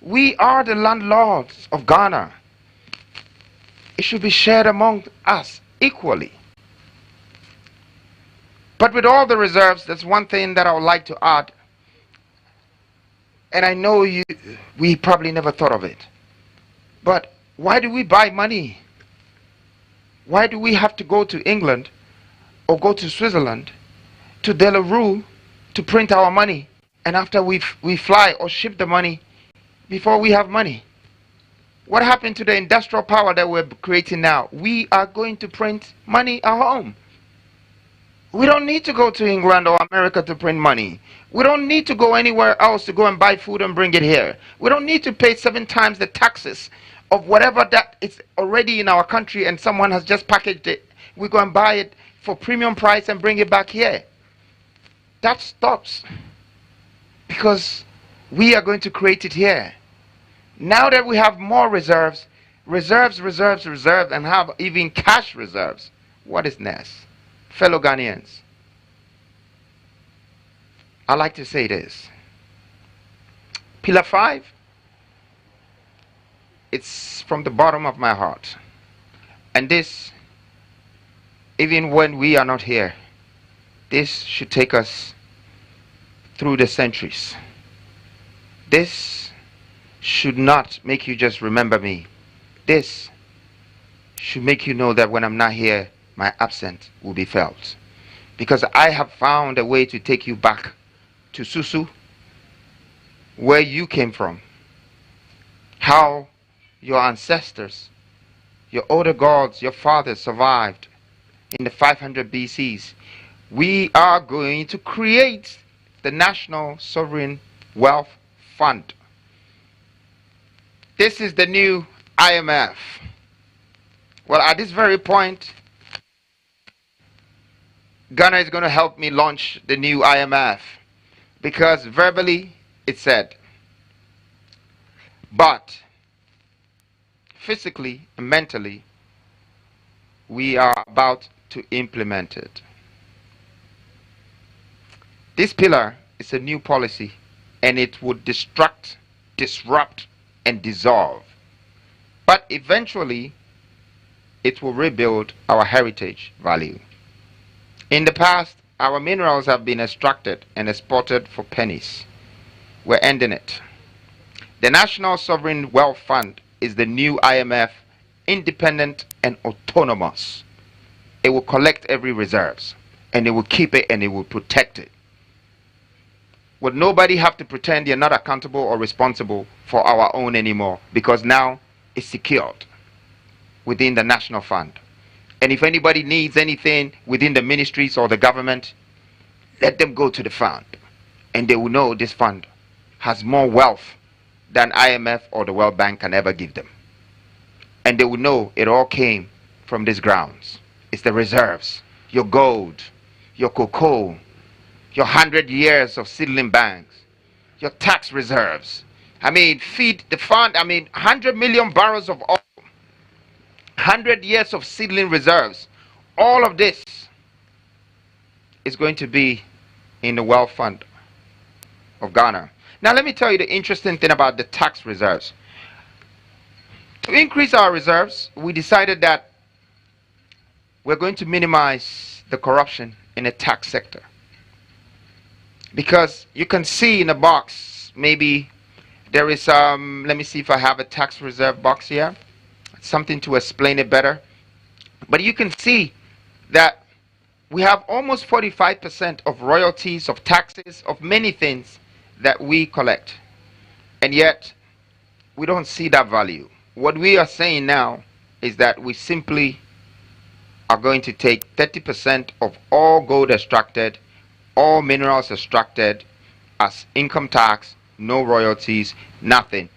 We are the landlords of Ghana. It should be shared among us equally. But with all the reserves, there's one thing that I would like to add, and I know we probably never thought of it. But why do we buy money? Why do we have to go to England or go to Switzerland, to Delarue, to print our money, and after we fly or ship the money before we have money? What happened to the industrial power that we're creating now? We are going to print money at home. We don't need to go to England or America to print money. We don't need to go anywhere else to go and buy food and bring it here. We don't need to pay 7 times the taxes of whatever that is already in our country and someone has just packaged it. We go and buy it for premium price and bring it back here. That stops because we are going to create it here. Now that we have more reserves, and have even cash reserves, what is next? Fellow Ghanaians, I like to say this. Pillar 5, it's from the bottom of my heart. And this, even when we are not here, this should take us through the centuries. This should not make you just remember me. This should make you know that when I'm not here, my absence will be felt. Because I have found a way to take you back to Susu, where you came from. How your ancestors, your older gods, your fathers survived in the 500 BCs. We are going to create the National Sovereign Wealth Fund. This is the new IMF. Well, at this very point, Ghana is going to help me launch the new IMF because verbally it said, but physically and mentally we are about to implement it. This pillar is a new policy and it would disrupt and dissolve, but eventually it will rebuild our heritage value. In the past, our minerals have been extracted and exported for pennies. We're ending it. The National Sovereign Wealth Fund is the new IMF, independent and autonomous. It will collect every reserves and it will keep it and it will protect it. Would nobody have to pretend you're not accountable or responsible for our own anymore, because now it's secured within the National Fund. And if anybody needs anything within the ministries or the government, let them go to the fund. And they will know this fund has more wealth than IMF or the World Bank can ever give them. And they will know it all came from these grounds. It's the reserves, your gold, your cocoa, your 100 years of seedling banks, your tax reserves. Feed the fund, 100 million barrels of oil. 100 years of seedling reserves. All of this is going to be in the Wealth Fund of Ghana. Now let me tell you the interesting thing about the tax reserves. To increase our reserves, we decided that we're going to minimize the corruption in the tax sector. Because you can see in the box, maybe there is let me see if I have a tax reserve box here. Something to explain it better. But you can see that we have almost 45% of royalties, of taxes, of many things that we collect. And yet, we don't see that value. What we are saying now is that we simply are going to take 30% of all gold extracted, all minerals extracted as income tax, no royalties, nothing.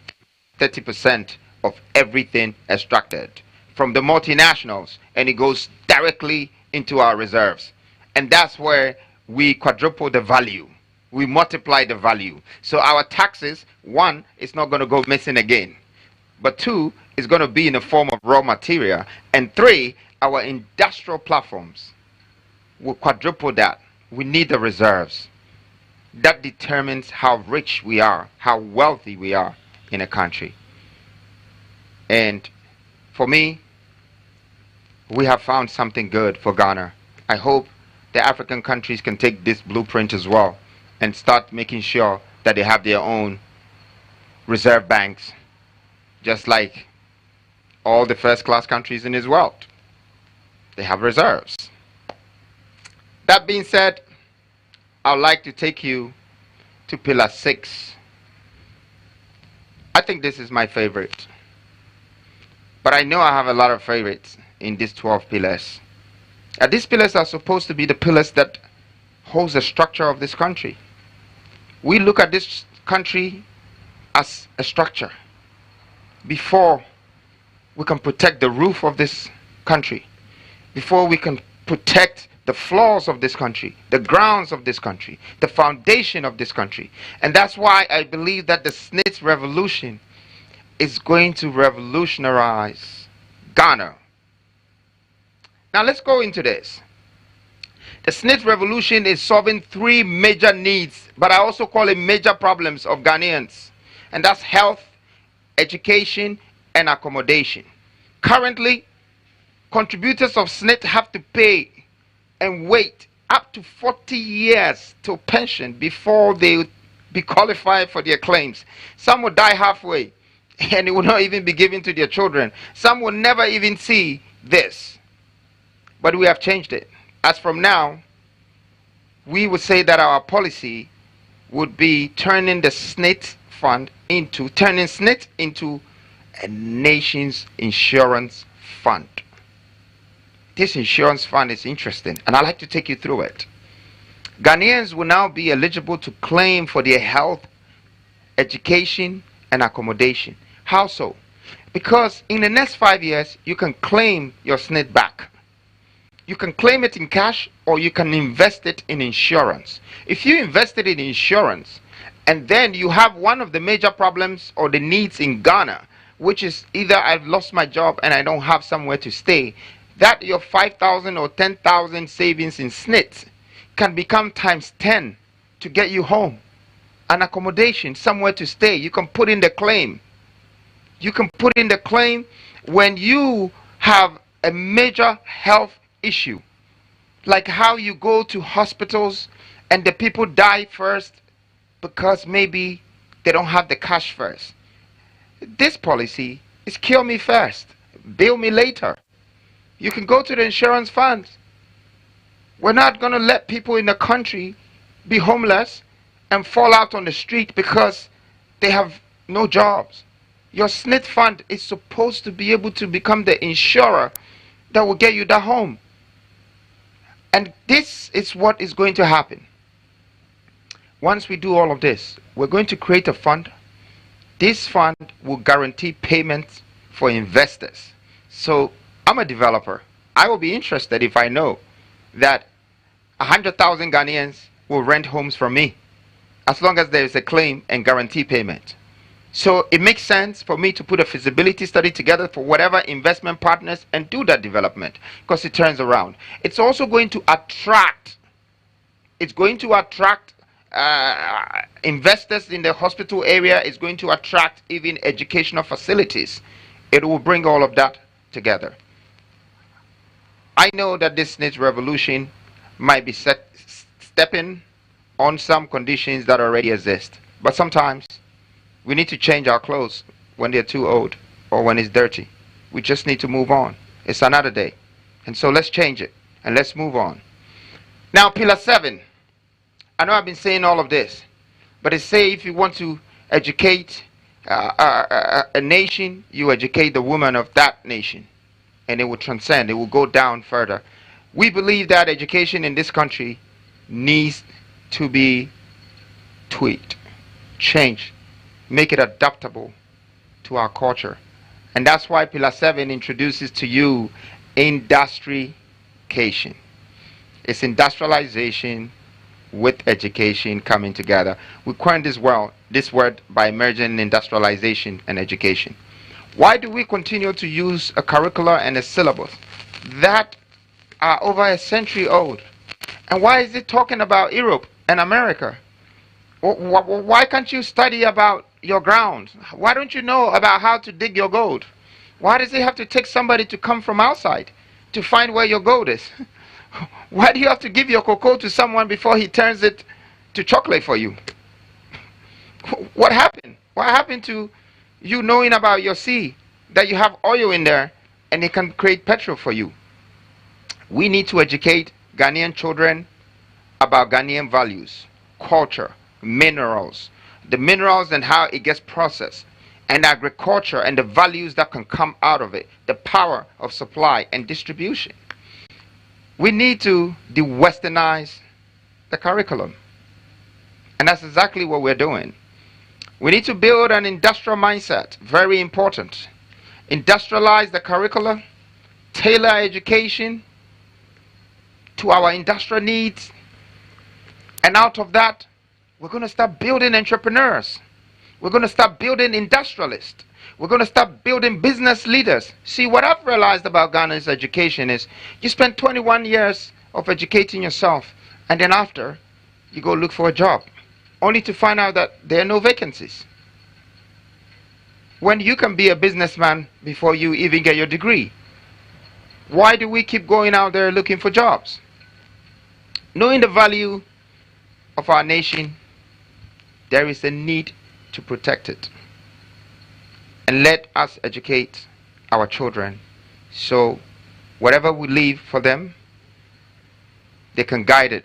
30% of everything extracted from the multinationals, and it goes directly into our reserves. And that's where we quadruple the value. We multiply the value. So our taxes, 1, it's not going to go missing again. But 2, it's going to be in the form of raw material. And 3, our industrial platforms will quadruple that. We need the reserves. That determines how rich we are, how wealthy we are in a country. And for me, we have found something good for Ghana. I hope the African countries can take this blueprint as well and start making sure that they have their own reserve banks, just like all the first-class countries in this world. They have reserves. That being said, I'd like to take you to Pillar 6. I think this is my favorite. But I know I have a lot of favorites in these 12 pillars. These pillars are supposed to be the pillars that holds the structure of this country. We look at this country as a structure before we can protect the roof of this country, before we can protect the floors of this country, the grounds of this country, the foundation of this country. And that's why I believe that the SSNIT revolution is going to revolutionize Ghana. Now let's go into this. The SSNIT revolution is solving 3 major needs, but I also call it major problems of Ghanaians. And that's health, education, and accommodation. Currently, contributors of SSNIT have to pay and wait up to 40 years to pension before they be qualified for their claims. Some will die halfway and it will not even be given to their children. Some will never even see this. But we have changed it. As from now, we would say that our policy would be turning the SSNIT into a nation's insurance fund. This insurance fund is interesting, and I'd like to take you through it. Ghanaians will now be eligible to claim for their health, education, and accommodation. How so? Because in the next 5 years, you can claim your SSNIT back. You can claim it in cash, or you can invest it in insurance. If you invest it in insurance, and then you have one of the major problems or the needs in Ghana, which is either I've lost my job and I don't have somewhere to stay, that your 5,000 or 10,000 savings in SSNIT can become times 10 to get you home. An accommodation, somewhere to stay. You can put in the claim. You can put in the claim when you have a major health issue, like how you go to hospitals and the people die first because maybe they don't have the cash first. This policy is kill me first, bill me later. You can go to the insurance funds. We're not going to let people in the country be homeless and fall out on the street because they have no jobs. Your SSNIT fund is supposed to be able to become the insurer that will get you that home. And this is what is going to happen. Once we do all of this, we're going to create a fund. This fund will guarantee payments for investors. So I'm a developer. I will be interested if I know that 100,000 Ghanaians will rent homes from me, as long as there is a claim and guarantee payment. So it makes sense for me to put a feasibility study together for whatever investment partners and do that development, because it turns around. It's also going to attract, investors in the hospital area. It's going to attract even educational facilities. It will bring all of that together. I know that this SSNIT revolution might be stepping on some conditions that already exist, but sometimes we need to change our clothes when they're too old or when it's dirty. We just need to move on. It's another day. And so let's change it and let's move on. Now, Pillar 7. I know I've been saying all of this, but it say if you want to educate a nation, you educate the woman of that nation, and it will transcend, it will go down further. We believe that education in this country needs to be tweaked, changed, make it adaptable to our culture. And that's why Pillar 7 introduces to you industrialization. It's industrialization with education coming together. We coined this word by merging industrialization and education. Why do we continue to use a curricula and a syllabus that are over a century old? And why is it talking about Europe and America? Why can't you study about your ground? Why don't you know about how to dig your gold? Why does it have to take somebody to come from outside to find where your gold is? Why do you have to give your cocoa to someone before he turns it to chocolate for you? What happened? What happened to you knowing about your sea, that you have oil in there and it can create petrol for you? We need to educate Ghanaian children about Ghanaian values, culture, minerals, the minerals and how it gets processed, and agriculture and the values that can come out of it, the power of supply and distribution. We need to de-westernize the curriculum. And that's exactly what we're doing. We need to build an industrial mindset, very important. Industrialize the curricula, tailor education to our industrial needs, and out of that, we're going to start building entrepreneurs. We're going to start building industrialists. We're going to start building business leaders. See, what I've realized about Ghana's education is you spend 21 years of educating yourself, and then after, you go look for a job, only to find out that there are no vacancies. When you can be a businessman before you even get your degree. Why do we keep going out there looking for jobs? Knowing the value of our nation, there is a need to protect it. And let us educate our children so whatever we leave for them, they can guide it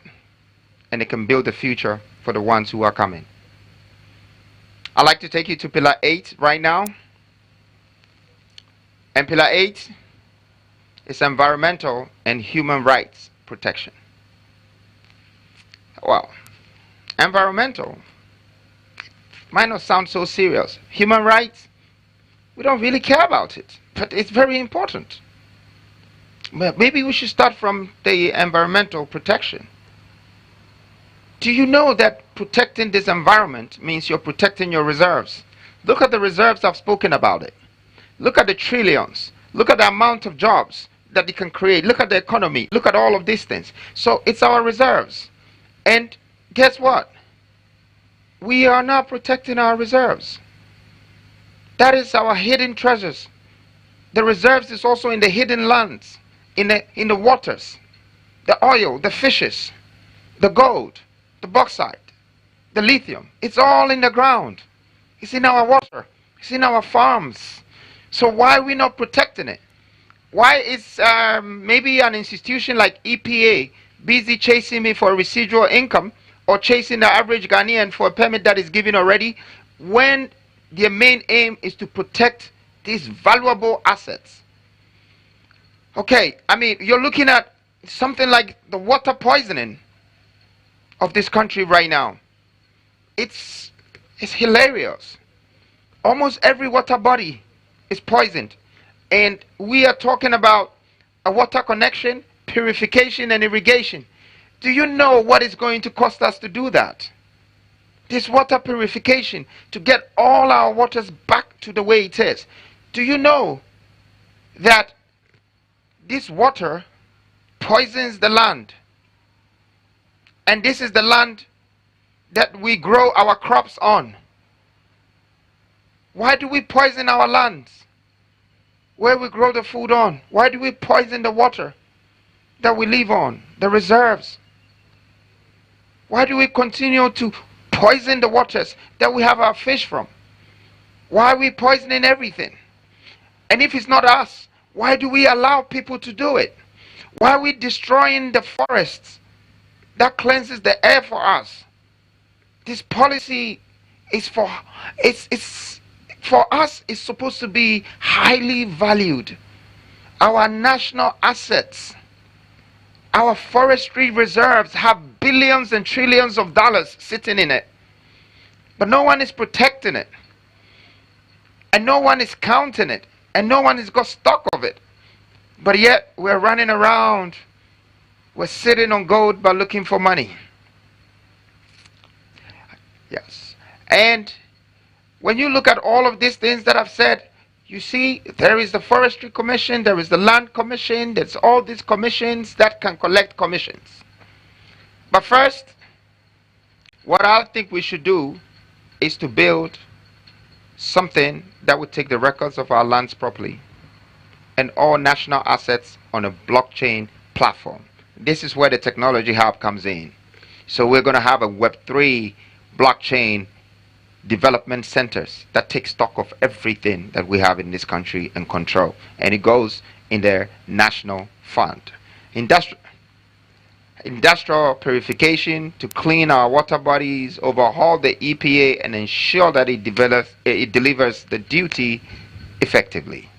and they can build a future for the ones who are coming. I'd like to take you to Pillar 8 right now. And Pillar 8 is environmental and human rights protection. Well, environmental might not sound so serious. Human rights, we don't really care about it, but it's very important. But maybe we should start from the environmental protection. Do you know that protecting this environment means you're protecting your reserves? Look at the reserves, I've spoken about it. Look at the trillions. Look at the amount of jobs that it can create. Look at the economy. Look at all of these things. So it's our reserves. And guess what? We are not protecting our reserves. That is our hidden treasures. The reserves is also in the hidden lands, in the waters, the oil, the fishes, the gold, the bauxite, the lithium. It's all in the ground. It's in our water. It's in our farms. So why are we not protecting it? Why is maybe an institution like EPA busy chasing me for residual income or chasing the average Ghanaian for a permit that is given already, when their main aim is to protect these valuable assets? Okay, I mean, you're looking at something like the water poisoning of this country right now. It's hilarious. Almost every water body is poisoned. And we are talking about a water connection, purification, and irrigation. Do you know what it's going to cost us to do that? This water purification, to get all our waters back to the way it is. Do you know that this water poisons the land? And this is the land that we grow our crops on. Why do we poison our lands where we grow the food on? Why do we poison the water that we live on, the reserves? Why do we continue to poison the waters that we have our fish from? Why are we poisoning everything? And if it's not us, why do we allow people to do it? Why are we destroying the forests that cleanses the air for us? This policy is for us. It's supposed to be highly valued. Our national assets, our forestry reserves have billions and trillions of dollars sitting in it, but no one is protecting it, and no one is counting it, and no one has got stock of it. But yet we're running around, we're sitting on gold but looking for money. Yes. And when you look at all of these things that I've said, you see there is the Forestry Commission, there is the Land Commission, there's all these commissions that can collect commissions. But first, what I think we should do is to build something that would take the records of our lands properly and all national assets on a blockchain platform. This is where the technology hub comes in. So we're going to have a Web3 blockchain development centers that take stock of everything that we have in this country and control. And it goes in their national fund. Industrial purification to clean our water bodies, overhaul the EPA, and ensure that it delivers the duty effectively.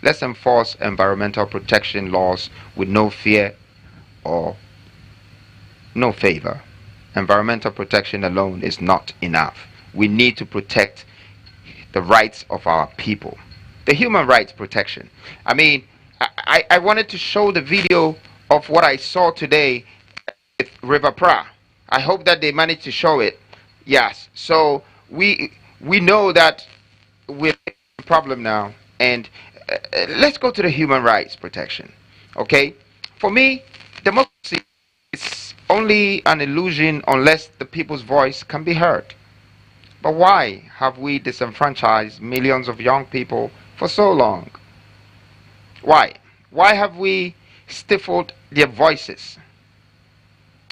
Let's enforce environmental protection laws with no fear or no favor. Environmental protection alone is not enough. We need to protect the rights of our people. The human rights protection. I mean, I wanted to show the video of what I saw today with River Pra. I hope that they managed to show it. Yes. So we know that we're a problem now, and let's go to the human rights protection. Okay? For me, democracy is only an illusion unless the people's voice can be heard. But why have we disenfranchised millions of young people for so long? Why? Why have we stifled their voices?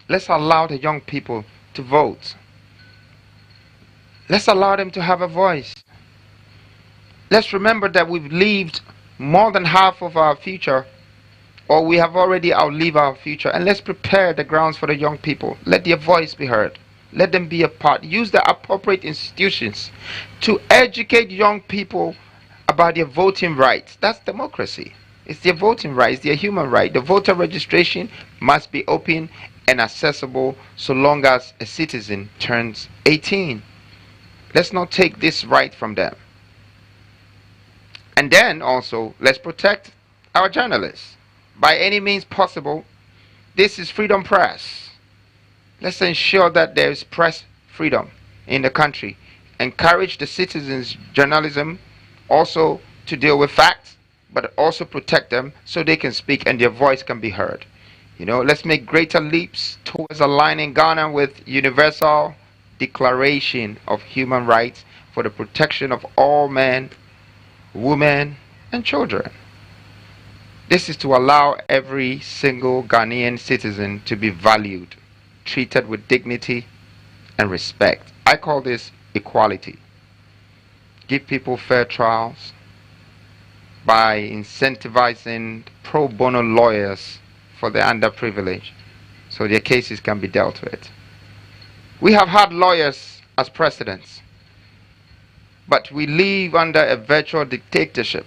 Let's allow the young people to vote. Let's allow them to have a voice. Let's remember that we've lived more than half of our future, or we have already outlived our future, and let's prepare the grounds for the young people. Let their voice be heard. Let them be a part. Use the appropriate institutions to educate young people about their voting rights. That's democracy. It's their voting rights, their human right. The voter registration must be open and accessible so long as a citizen turns 18. Let's not take this right from them. And then also, let's protect our journalists by any means possible. This is freedom press. Let's ensure that there is press freedom in the country. Encourage the citizens' journalism also to deal with facts, but also protect them so they can speak and their voice can be heard. You know, let's make greater leaps towards aligning Ghana with Universal Declaration of Human Rights for the protection of all men, women, and children. This is to allow every single Ghanaian citizen to be valued, treated with dignity and respect. I call this equality. Give people fair trials by incentivizing pro bono lawyers for the underprivileged so their cases can be dealt with. We have had lawyers as presidents, but we live under a virtual dictatorship.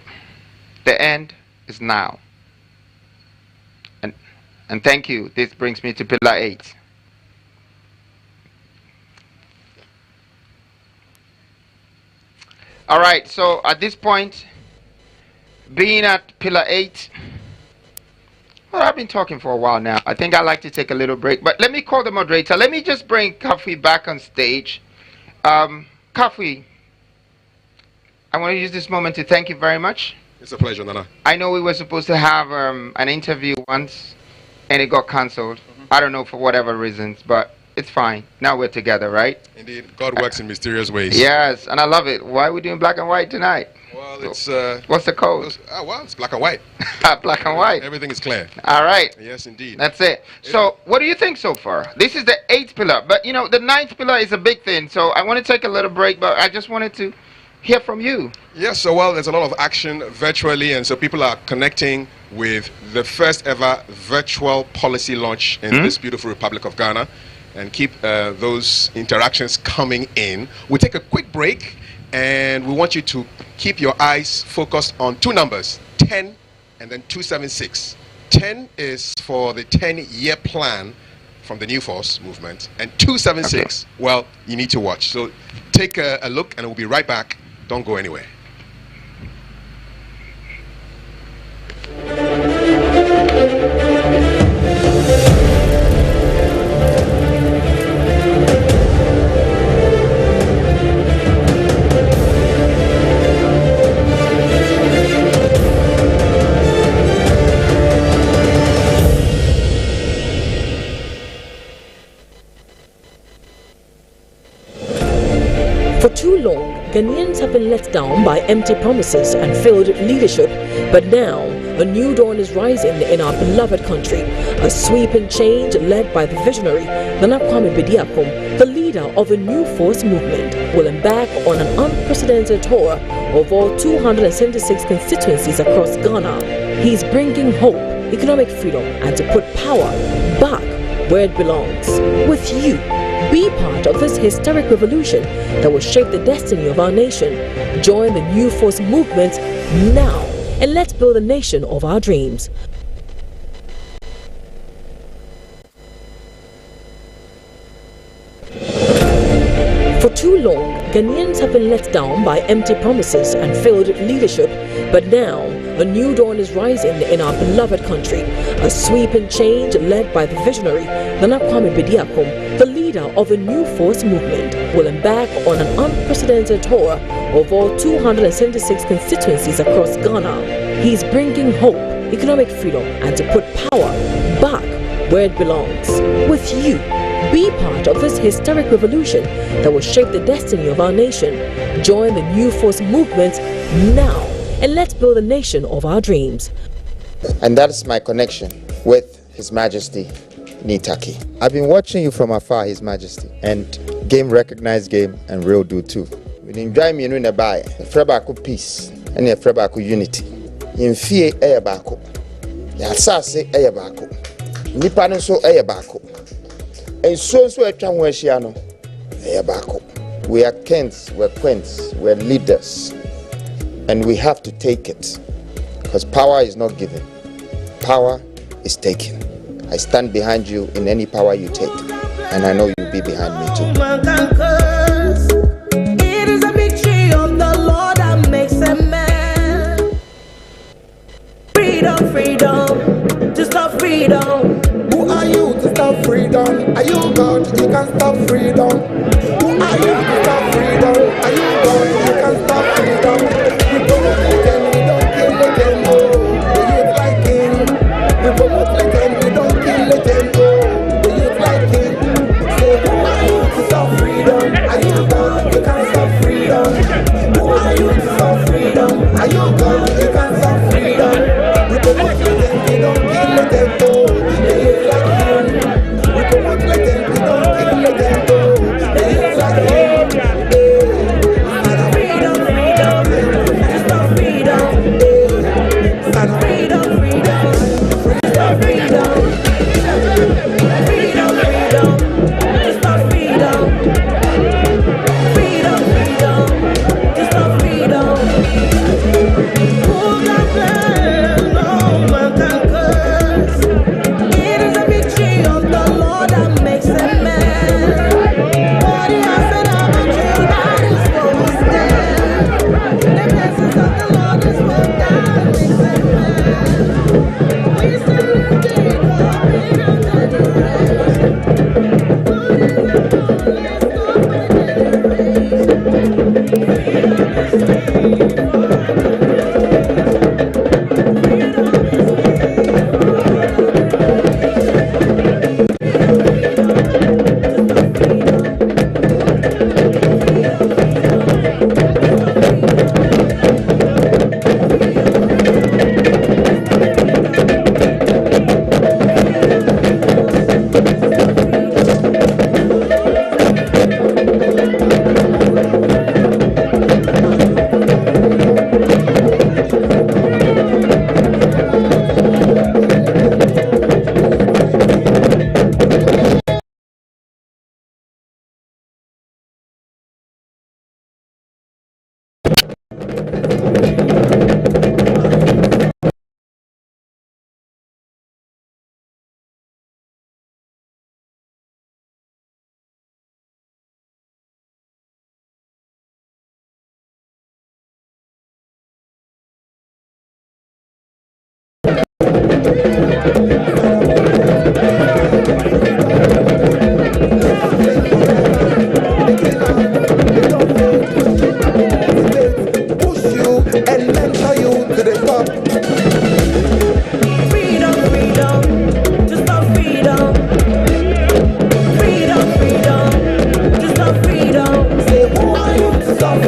The end is now. And thank you. This brings me to Pillar 8. All right, so at this point, being at Pillar 8, well, I've been talking for a while now. I think I'd like to take a little break, but let me call the moderator. Let me just bring Kafi back on stage. Kafi, I want to use this moment to thank you very much. It's a pleasure, Nana. I know we were supposed to have an interview once, and it got cancelled. I don't know for whatever reasons, but it's fine. Now we're together, right? Indeed. God works in mysterious ways. Yes, and I love it. Why are we doing black and white tonight? Well, it's... what's the code? Well, it's black and white. Black and white. Everything is clear. All right. Yes, indeed. That's it. So, what do you think so far? This is the 8th pillar, but you know, the 9th pillar is a big thing. So, I want to take a little break, but I just wanted to hear from you. Yes, so well, there's a lot of action virtually, and so people are connecting with the first ever virtual policy launch in this beautiful Republic of Ghana, and keep those interactions coming in. We'll take a quick break, and we want you to keep your eyes focused on two numbers, 10 and then 276. 10 is for the 10-year plan from the New Force movement, and 276, okay, well, you need to watch. So take a look, and we'll be right back. Don't go anywhere. For too long, Ghanaians have been let down by empty promises and failed leadership, but now a new dawn is rising in our beloved country. A sweeping change led by the visionary Nana Kwame Bediakom, the leader of a new force movement, will embark on an unprecedented tour of all 276 constituencies across Ghana. He is bringing hope, economic freedom, and to put power back where it belongs. With you, be part of this historic revolution that will shape the destiny of our nation. Join the New Force movement now and let's build a nation of our dreams. For too long, Ghanaians have been let down by empty promises and failed leadership, but now a new dawn is rising in our beloved country. A sweeping change led by the visionary Nana Kwame Bediakom, the leader of a new force movement, will embark on an unprecedented tour of all 276 constituencies across Ghana. He is bringing hope, economic freedom, and to put power back where it belongs. With you, be part of this historic revolution that will shape the destiny of our nation. Join the New Force movement now and let's build a nation of our dreams. And that is my connection with His Majesty Nitaki. I've been watching you from afar, His Majesty, and game recognized game and real do too. We enjoy me in the buy a Frebaco peace and a Frebaco unity. In fear air bako. Yasase air bako. Nippon so air bako. And so a Chamweshiano air bako. We are Kents, we're Quents, we're leaders. And we have to take it. Because power is not given. Power is taken. I stand behind you in any power you take. And I know you'll be behind me too. It is a victory of the Lord that makes a man. Freedom, freedom, to stop freedom. Who are you to stop freedom? Are you God? You can stop freedom. Who are you to stop freedom? Are you God? You can stop freedom. We promote legend, we don't kill legend. Oh, the youth like him. We promote legend, we don't kill legend. Oh, the youth like him. Say, who are you to stop freedom? Are you God? You can stop freedom. Who are you to stop freedom? Are you God? You can stop freedom. We promote legend, we don't kill legend. Oh, the youth like him. We promote legend, we don't kill legend. Oh, the youth like him. Freedom, freedom, to stop freedom. Freedom, freedom, to stop freedom. Freedom, freedom, to stop freedom. Freedom, freedom, to stop freedom. Who can stand? No man can curse. It is a victory of the Lord that makes a man. What he has said of the true, that is what we stand. The blessings of the Lord is what God makes a man. We stand lifted up, bring out the race. God is the Lord, let's go for the race. Freedom is free for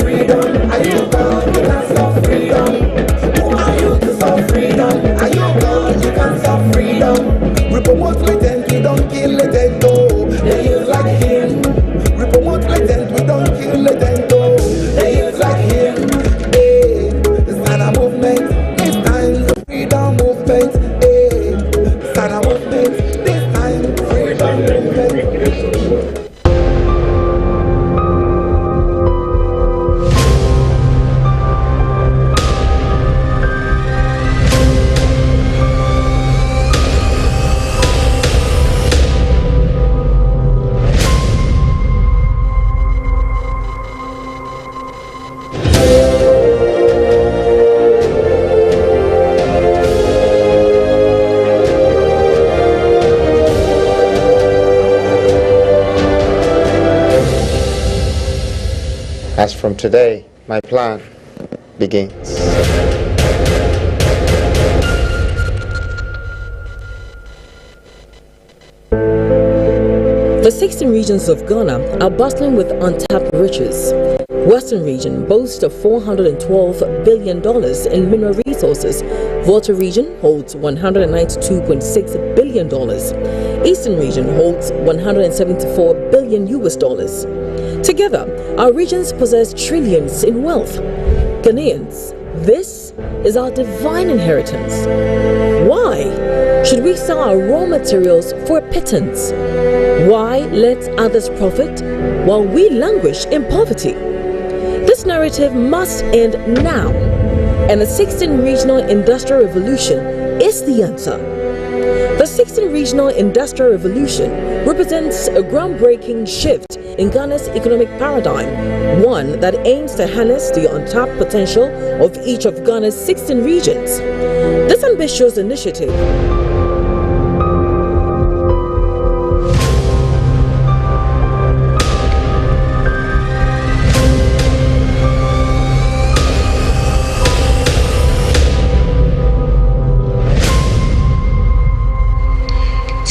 Freedom. As from today, my plan begins. The 16 regions of Ghana are bustling with untapped riches. Western region boasts of $412 billion in mineral resources. Volta region holds $192.6 billion. Eastern region holds $174 billion US dollars. Together, our regions possess trillions in wealth. Ghanaians, this is our divine inheritance. Why should we sell our raw materials for a pittance? Why let others profit while we languish in poverty? This narrative must end now, and the 16th Regional Industrial Revolution is the answer. The 16th Regional Industrial Revolution represents a groundbreaking shift in Ghana's economic paradigm, one that aims to harness the untapped potential of each of Ghana's 16 regions. This ambitious initiative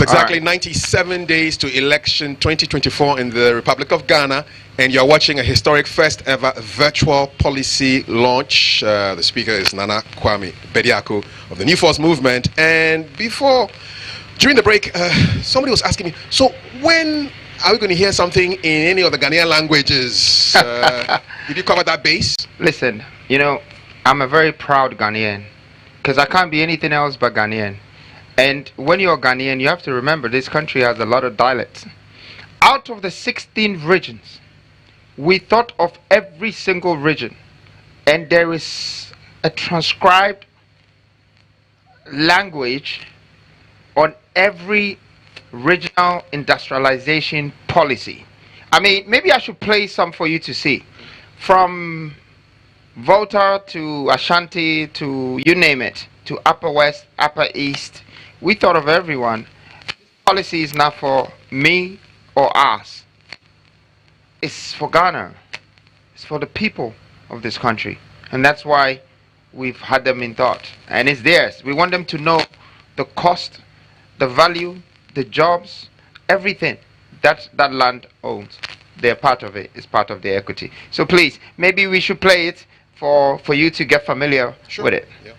Exactly 97 days to election 2024 in the Republic of Ghana, and you're watching a historic first ever virtual policy launch. The speaker is Nana Kwame Bediako of the New Force Movement. And during the break, somebody was asking me, so when are we going to hear something in any of the Ghanaian languages? Did you cover that base? Listen, I'm a very proud Ghanaian because I can't be anything else but Ghanaian. And when you're Ghanaian, you have to remember this country has a lot of dialects. Out of the 16 regions, we thought of every single region, and there is a transcribed language on every regional industrialization policy. I mean, maybe I should play some for you to see. From Volta to Ashanti to you name it, to Upper West, Upper East. We thought of everyone. This policy is not for me or us. It's for Ghana. It's for the people of this country. And that's why we've had them in thought. And it's theirs. We want them to know the cost, the value, the jobs, everything that that land owns. They're part of it. It's part of the equity. So please, maybe we should play it for you to get familiar with it. Yeah.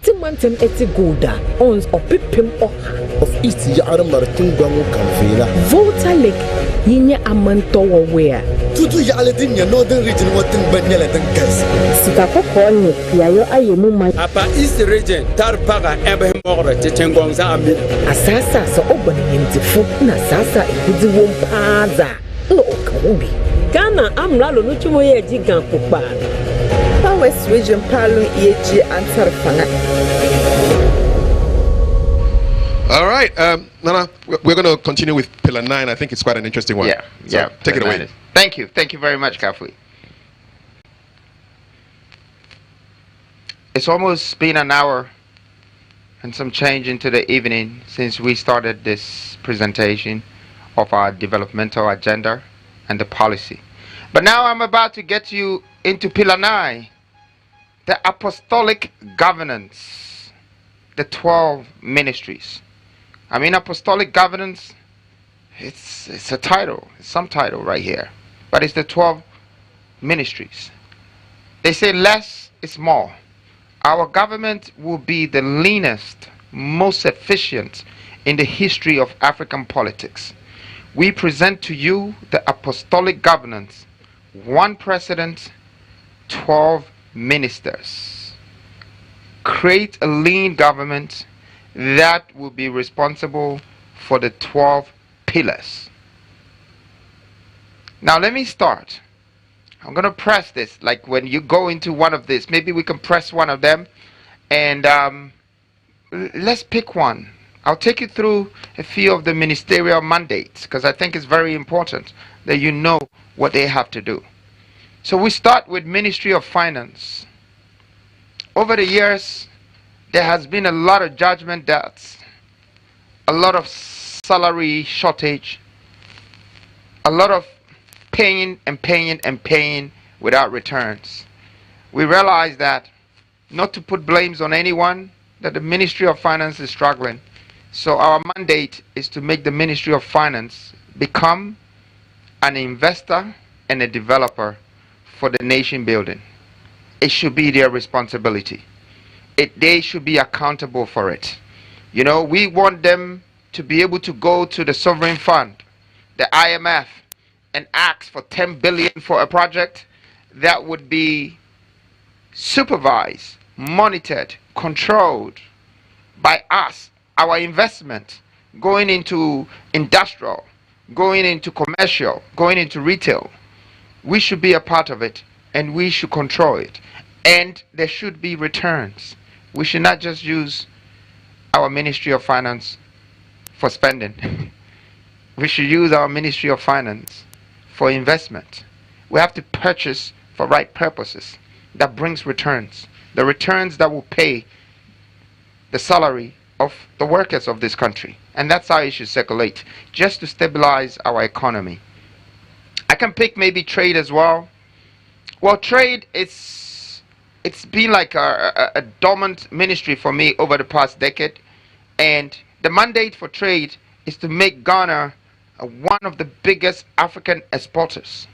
Timantem eti goda ons opipim oha of East Yara Martin Gwango Canvela. Volta Lake yinya amanto where. Tutu Yaladin, your northern region, what in Banella than Gas. Sikako Kony, Piayo Ayemu Apa East region, Tarpaga, Abraham Mora, Tetengongza Ami. Asasa so opening into foot na sasa ikuzi wompaza. No Kamubi. Ghana amlalo nuchumoye jigan kupana. West region Palu EG answer fanga. All right, Nana, we're going to continue with Pillar 9. I think it's quite an interesting one. Yeah. Take it away. Thank you very much, Kafui. It's almost been an hour and some change into the evening since we started this presentation of our developmental agenda and the policy. But now I'm about to get you into Pillar 9, the Apostolic governance, the 12 ministries. I mean, Apostolic governance, it's a title, it's some title right here, but it's the 12 ministries. They say less is more. Our government will be the leanest, most efficient in the history of African politics. We present to you the Apostolic governance, 1 president, 12 ministers. Create a lean government that will be responsible for the 12 pillars. Now let me start. I'm going to press this, like when you go into one of this, maybe we can press one of them and let's pick one. I'll take you through a few of the ministerial mandates because I think it's very important that you know what they have to do. So we start with Ministry of Finance. Over the years, there has been a lot of judgment debts, a lot of salary shortage, a lot of paying without returns. We realize that, not to put blames on anyone, that the Ministry of Finance is struggling. So our mandate is to make the Ministry of Finance become an investor and a developer for the nation building. It should be their responsibility. They should be accountable for it. You know, we want them to be able to go to the sovereign fund, the IMF, and ask for 10 billion for a project that would be supervised, monitored, controlled by us, our investment going into industrial, going into commercial, going into retail. We should be a part of it, and we should control it. And there should be returns. We should not just use our Ministry of Finance for spending. We should use our Ministry of Finance for investment. We have to purchase for right purposes that brings returns. The returns that will pay the salary of the workers of this country. And that's how it should circulate, just to stabilize our economy. I can pick maybe trade as well. Well, trade, it's been like a dormant ministry for me over the past decade. And the mandate for trade is to make Ghana one of the biggest African exporters.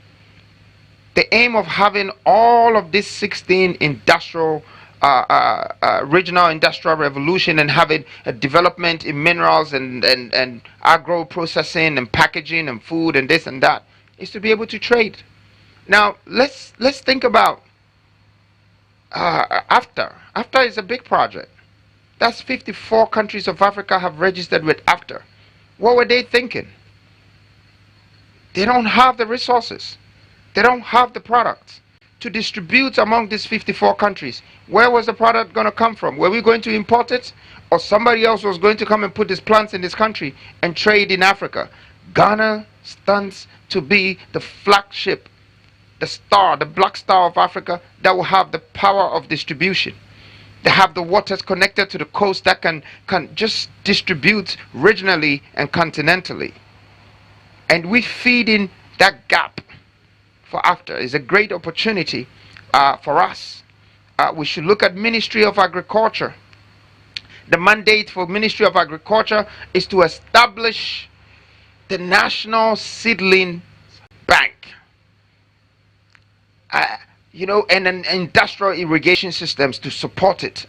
The aim of having all of these 16 industrial regional industrial revolution and having a development in minerals and agro processing and packaging and food and this and that is to be able to trade. Now let's think about AFTA. AFTA is a big project. That's 54 countries of Africa have registered with AFTA. What were they thinking? They don't have the resources. They don't have the products to distribute among these 54 countries. Where was the product going to come from? Were we going to import it? Or somebody else was going to come and put these plants in this country and trade in Africa? Ghana stands to be the flagship, the star, the black star of Africa that will have the power of distribution. They have the waters connected to the coast that can just distribute regionally and continentally. And we feed in that gap for AFTA. Is a great opportunity for us. We should look at Ministry of Agriculture. The mandate for Ministry of Agriculture is to establish the National Seedling Bank. And an industrial irrigation systems to support it.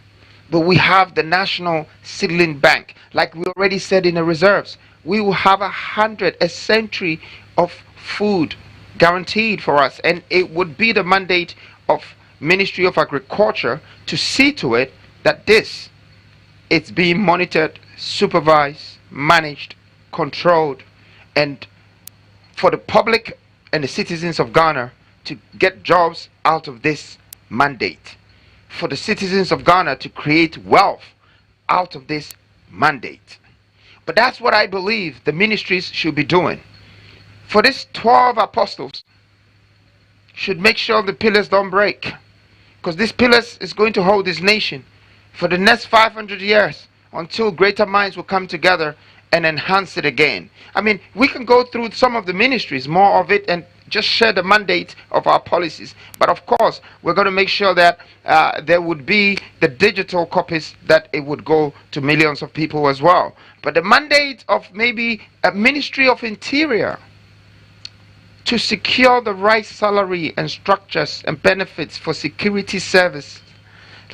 But we have the National Seedling Bank. Like we already said in the reserves, we will have a century of food guaranteed for us, and it would be the mandate of Ministry of Agriculture to see to it that it's being monitored, supervised, managed, controlled, and for the public and the citizens of Ghana to get jobs out of this mandate, for the citizens of Ghana to create wealth out of this mandate. But that's what I believe the ministries should be doing. For these 12 apostles should make sure the pillars don't break, because these pillars is going to hold this nation for the next 500 years until greater minds will come together and enhance it again. I mean, we can go through some of the ministries, more of it, and just share the mandate of our policies. But of course, we're going to make sure that there would be the digital copies, that it would go to millions of people as well. But the mandate of maybe a Ministry of Interior to secure the right salary and structures and benefits for security service,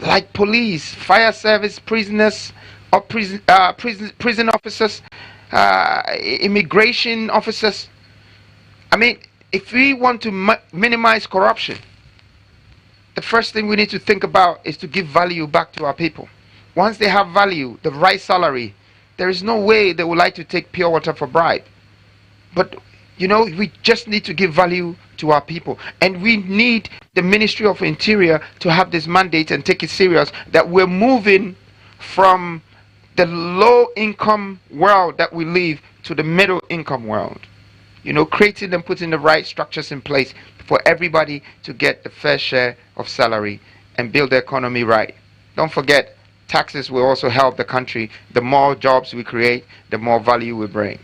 like police, fire service, prisoners, or prison officers, immigration officers. I mean, if we want to minimize corruption, the first thing we need to think about is to give value back to our people. Once they have value, the right salary, there is no way they would like to take pure water for bribe. But we just need to give value to our people. And we need the Ministry of Interior to have this mandate and take it serious, that we're moving from the low income world that we live to the middle income world. Creating and putting the right structures in place for everybody to get the fair share of salary and build the economy right. Don't forget, taxes will also help the country. The more jobs we create, the more value we bring.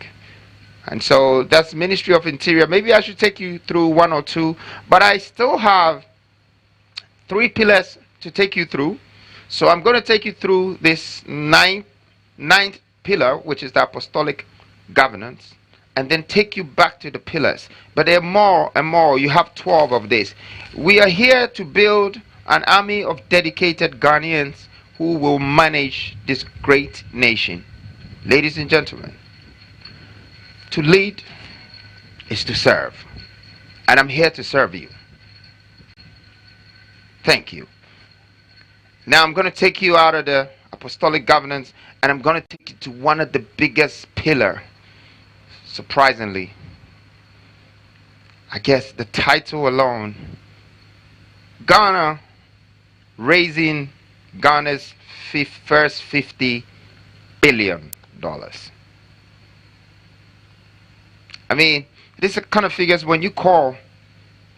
And so that's Ministry of Interior. Maybe I should take you through one or two, but I still have 3 pillars to take you through. So I'm going to take you through this ninth pillar, which is the apostolic governance, and then take you back to the pillars. But there are more and more. You have 12 of this. We are here to build an army of dedicated Ghanaians who will manage this great nation. Ladies and gentlemen, to lead is to serve. And I'm here to serve you. Thank you. Now I'm going to take you out of the apostolic governance and I'm going to take you to one of the biggest pillars. Surprisingly, I guess the title alone, Ghana raising Ghana's first $50 billion. I mean, this is kind of figures when you call,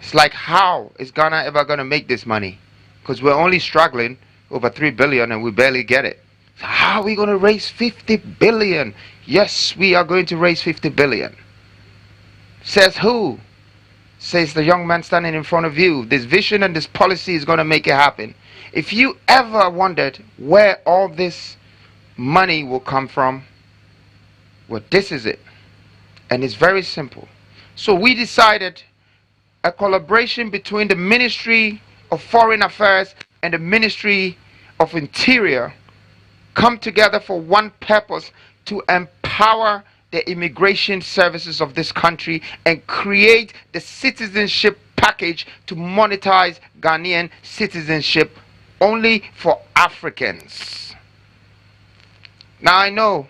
it's like, how is Ghana ever going to make this money? Because we're only struggling over 3 billion and we barely get it. So how are we going to raise 50 billion? Yes, we are going to raise 50 billion. Says who? Says the young man standing in front of you. This vision and this policy is going to make it happen. If you ever wondered where all this money will come from, well, this is it. And it's very simple. So we decided a collaboration between the Ministry of Foreign Affairs and the Ministry of Interior come together for one purpose: to empower the immigration services of this country and create the citizenship package to monetize Ghanaian citizenship only for Africans. Now I know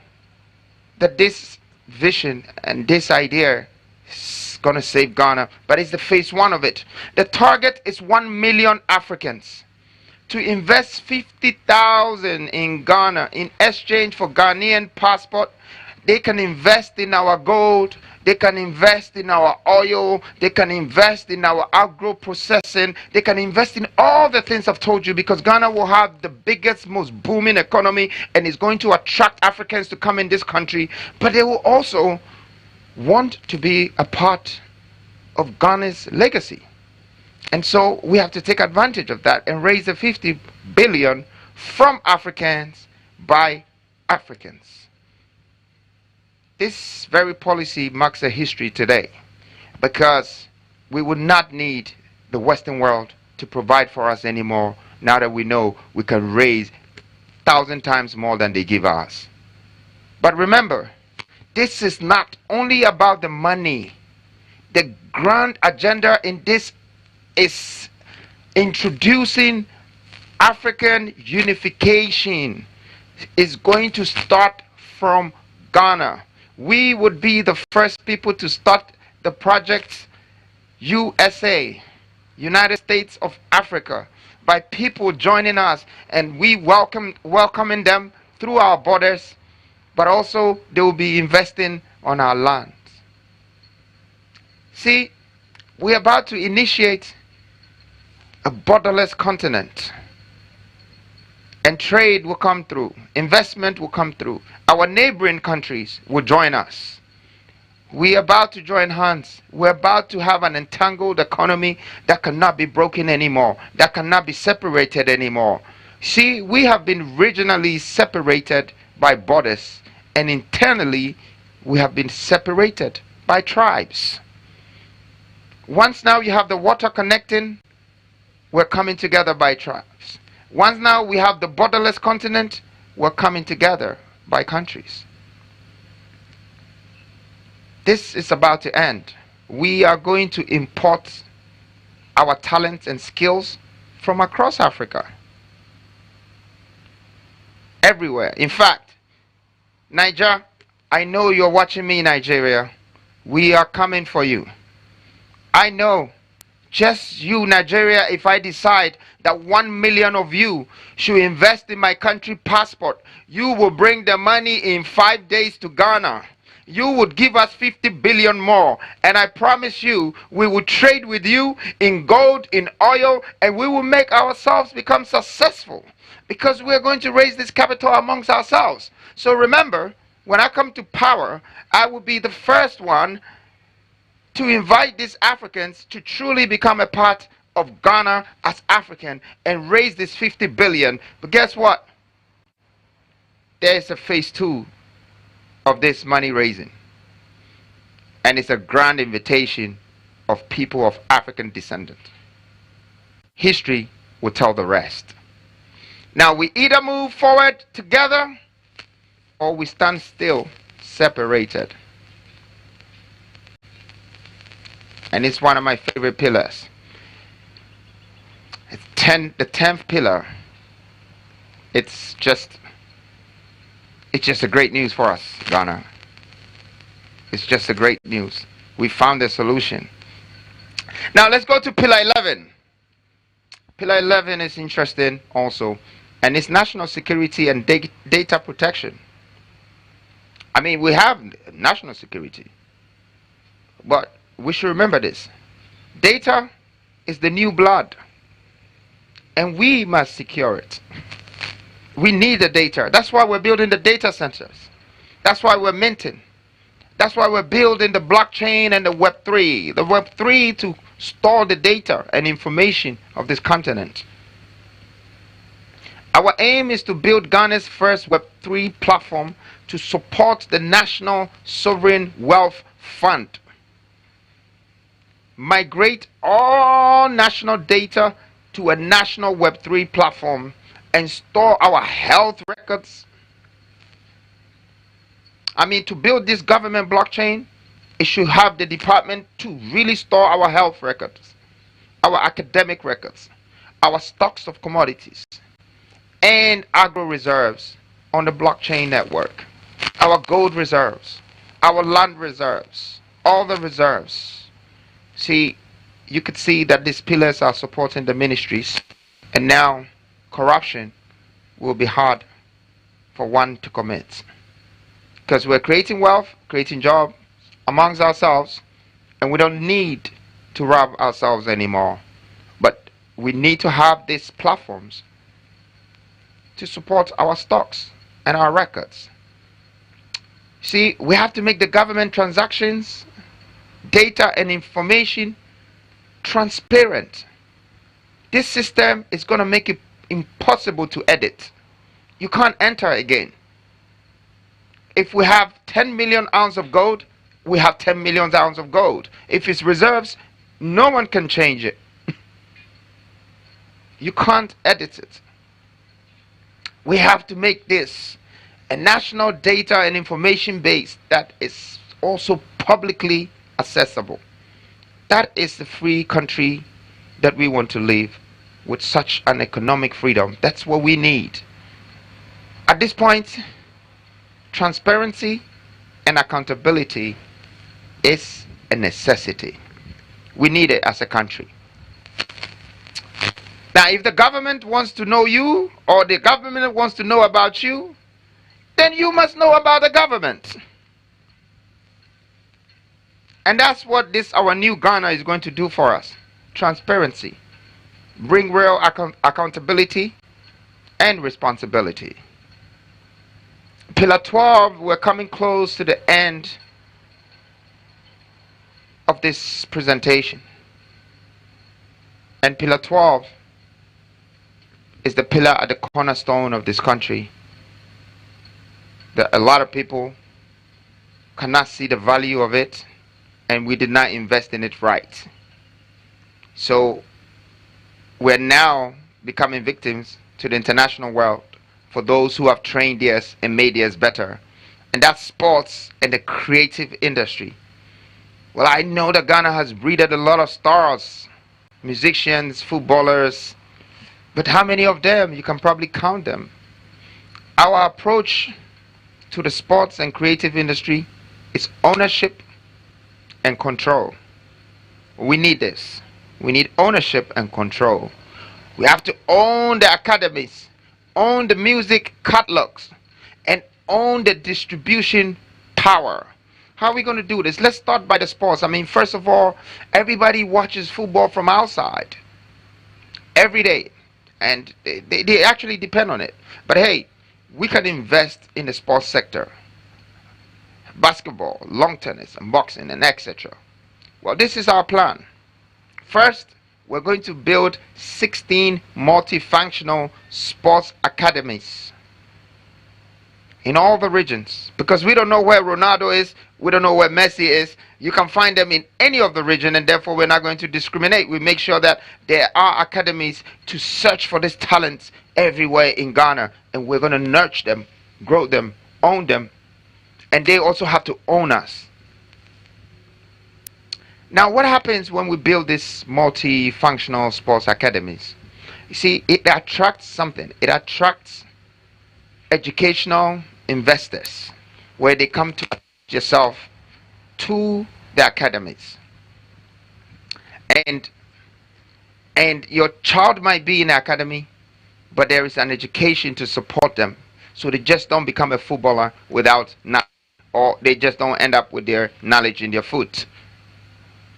that this vision and this idea is going to save Ghana, but it's the phase 1 of it. The target is 1 million Africans to invest 50,000 in Ghana in exchange for Ghanaian passport. They can invest in our gold, they can invest in our oil, they can invest in our agro processing, they can invest in all the things I've told you, because Ghana will have the biggest, most booming economy and is going to attract Africans to come in this country. But they will also want to be a part of Ghana's legacy. And so we have to take advantage of that and raise the 50 billion from Africans by Africans. This very policy marks a history today, because we would not need the Western world to provide for us anymore now that we know we can raise 1,000 times more than they give us. But remember, this is not only about the money. The grand agenda in this is introducing African unification. Is going to start from Ghana. We would be the first people to start the project USA, United States of Africa, by people joining us, and we welcoming them through our borders, but also they will be investing on our lands. See, we're about to initiate a borderless continent, and trade will come through, investment will come through. Our neighboring countries will join us. We're about to join hands. We're about to have an entangled economy that cannot be broken anymore, that cannot be separated anymore. See, we have been regionally separated by borders, and internally we have been separated by tribes. Once now you have the water connecting, we're coming together by tribes. Once now we have the borderless continent, we're coming together by countries. This is about to end. We are going to import our talents and skills from across Africa. Everywhere. In fact, Niger, I know you're watching me in Nigeria. We are coming for you. I know. Just you, Nigeria, if I decide that 1 million of you should invest in my country passport, you will bring the money in 5 days to Ghana. You would give us 50 billion more. And I promise you, we will trade with you in gold, in oil, and we will make ourselves become successful, because we're going to raise this capital amongst ourselves. So remember, when I come to power, I will be the first one to invite these Africans to truly become a part of Ghana as African and raise this 50 billion. But guess what? There's a phase 2 of this money raising. And it's a grand invitation of people of African descent. History will tell the rest. Now we either move forward together or we stand still, separated. And it's one of my favorite pillars. It's the 10th pillar. It's just a great news for us, Ghana. It's just a great news. We found a solution. Now let's go to pillar 11. Pillar 11 is interesting also, and it's national security and data protection. I mean, we have national security, but we should remember this. Data is the new blood, and we must secure it. We need the data. That's why we're building the data centers. That's why we're minting. That's why we're building the blockchain and the Web3. The Web3 to store the data and information of this continent. Our aim is to build Ghana's first Web3 platform to support the National Sovereign Wealth Fund. Migrate all national data to a national Web3 platform and store our health records. I mean, to build this government blockchain, it should have the department to really store our health records, our academic records, our stocks of commodities, and agro reserves on the blockchain network, our gold reserves, our land reserves, all the reserves. See, you could see that these pillars are supporting the ministries, and now corruption will be hard for one to commit. Because we're creating wealth, creating jobs amongst ourselves, and we don't need to rob ourselves anymore. But we need to have these platforms to support our stocks and our records. See, we have to make the government transactions, data and information transparent. This system is going to make it impossible to edit. You can't enter again. If we have 10 million ounces of gold, we have 10 million ounces of gold. If it's reserves, no one can change it. You can't edit it. We have to make this a national data and information base that is also publicly accessible. That is the free country that we want to live, with such an economic freedom. That's what we need. At this point, transparency and accountability is a necessity. We need it as a country. Now, if the government wants to know you, or the government wants to know about you, then you must know about the government. And that's what this, our new Ghana, is going to do for us. Transparency. Bring real accountability and responsibility. Pillar 12, we're coming close to the end of this presentation. And Pillar 12 is the pillar at the cornerstone of this country, that a lot of people cannot see the value of it, and we did not invest in it right. So we're now becoming victims to the international world for those who have trained theirs and made theirs better. And that's sports and the creative industry. Well, I know that Ghana has breeded a lot of stars, musicians, footballers, but how many of them? You can probably count them. Our approach to the sports and creative industry is ownership and control. We need this. We need ownership and control. We have to own the academies, own the music catalogs, and own the distribution power. How are we going to do this? Let's start by the sports. I mean, first of all, everybody watches football from outside every day, and they actually depend on it. But hey, we can invest in the sports sector. basketball, lawn tennis, and boxing, and etc. Well, this is our plan. First, we're going to build 16 multifunctional sports academies in all the regions, because we don't know where Ronaldo is, we don't know where Messi is. You can find them in any of the region, and therefore we're not going to discriminate. We make sure that there are academies to search for these talents everywhere in Ghana, and we're going to nurture them, grow them, own them, and they also have to own us. Now, what happens when we build these multifunctional sports academies? You see, it attracts something. It attracts educational investors, where they come to yourself to the academies, and your child might be in the academy, but there is an education to support them, so they just don't become a footballer without knowledge, or they just don't end up with their knowledge in their foot.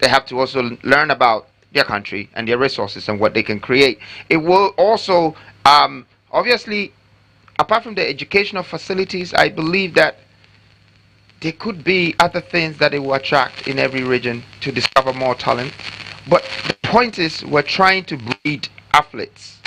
They have to also learn about their country and their resources and what they can create. It will also obviously, apart from the educational facilities, I believe that there could be other things that it will attract in every region to discover more talent. But the point is, we're trying to breed athletes,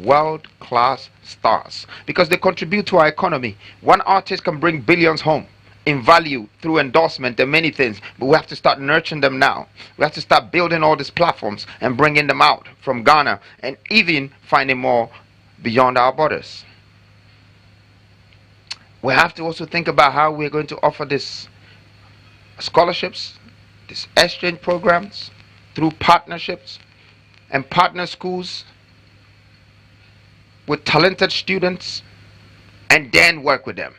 world-class stars, because they contribute to our economy. One artist can bring billions home in value through endorsement and many things, but we have to start nurturing them now. We have to start building all these platforms and bringing them out from Ghana, and even finding more beyond our borders. We have to also think about how we're going to offer these scholarships, these exchange programs, through partnerships and partner schools with talented students, and then work with them.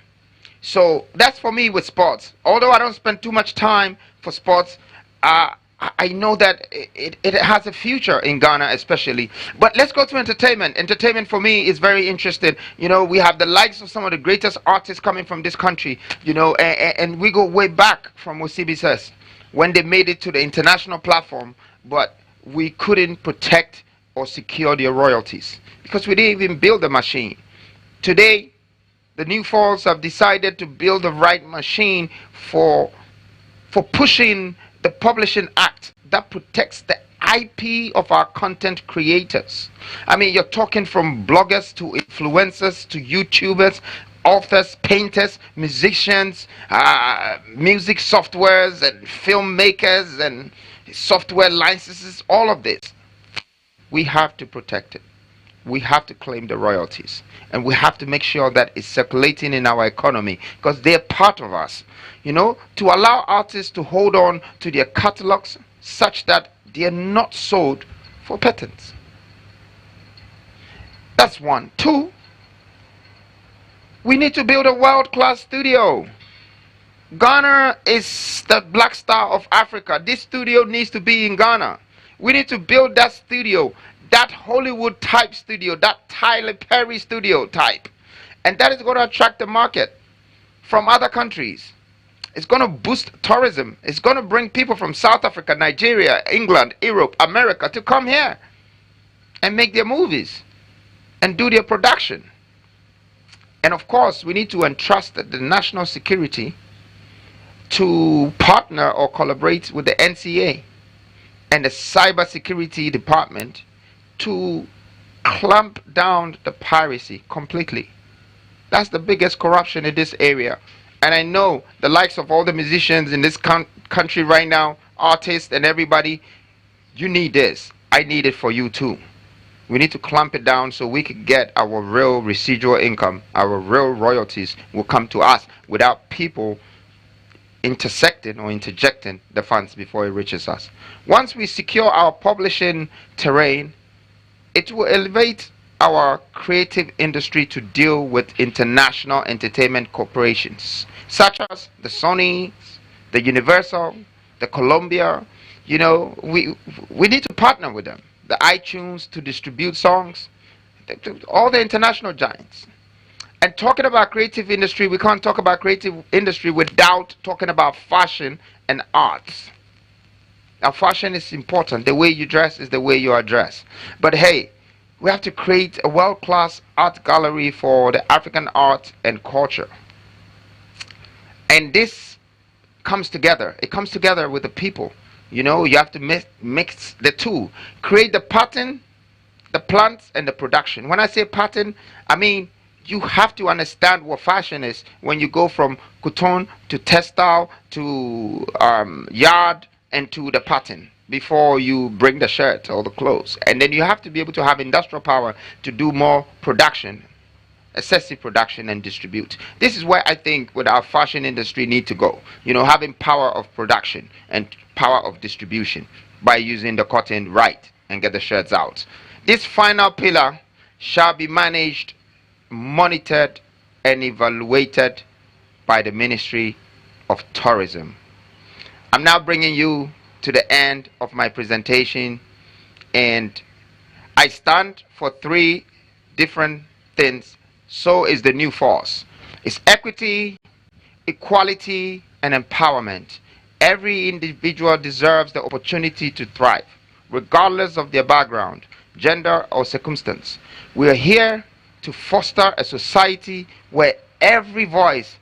So that's for me with sports. Although I don't spend too much time for sports, I know that it has a future in Ghana especially. But let's go to entertainment. Entertainment for me is very interesting. You know, we have the likes of some of the greatest artists coming from this country, you know, and we go way back from Osibi says, when they made it to the international platform, but we couldn't protect or secure their royalties because we didn't even build the machine. Today, the New Falls have decided to build the right machine for pushing the Publishing Act that protects the IP of our content creators. I mean, you're talking from bloggers to influencers to YouTubers, authors, painters, musicians, music softwares and filmmakers and software licenses, all of this. We have to protect it. We have to claim the royalties, and we have to make sure that it's circulating in our economy, because they're part of us. You know, to allow artists to hold on to their catalogs such that they are not sold for patents. That's one. Two, we need to build a world-class studio. Ghana is the black star of Africa. This studio needs to be in Ghana. We need to build that studio, that Hollywood type studio, that Tyler Perry studio type. And that is going to attract the market from other countries. It's going to boost tourism. It's going to bring people from South Africa, Nigeria, England, Europe, America to come here and make their movies and do their production. And of course, we need to entrust the national security to partner or collaborate with the NCA and the cyber security department to clamp down the piracy completely. That's the biggest corruption in this area. And I know the likes of all the musicians in this country right now, artists and everybody, you need this. I need it for you too. We need to clamp it down so we can get our real residual income, our real royalties will come to us without people intersecting or interjecting the funds before it reaches us. Once we secure our publishing terrain, it will elevate our creative industry to deal with international entertainment corporations such as the Sony, the Universal, the Columbia. You know, we need to partner with them. The iTunes to distribute songs, all the international giants. And talking about creative industry, we can't talk about creative industry without talking about fashion and arts. Now, fashion is important. The way you dress is the way you are dressed. But hey, we have to create a world-class art gallery for the African art and culture. And this comes together. It comes together with the people. You know, you have to mix the two. Create the pattern, the plants, and the production. When I say pattern, I mean you have to understand what fashion is when you go from cotton to textile to yard and to the pattern before you bring the shirt or the clothes. And then you have to be able to have industrial power to do more production, excessive production, and distribute. This is where I think with our fashion industry need to go. You know, having power of production and power of distribution by using the cotton right and get the shirts out. This final pillar shall be managed, monitored, and evaluated by the Ministry of Tourism. I'm now bringing you to the end of my presentation, and I stand for three different things. So is the new force. It's equity, equality, and empowerment. Every individual deserves the opportunity to thrive, regardless of their background, gender, or circumstance. We are here to foster a society where every voice,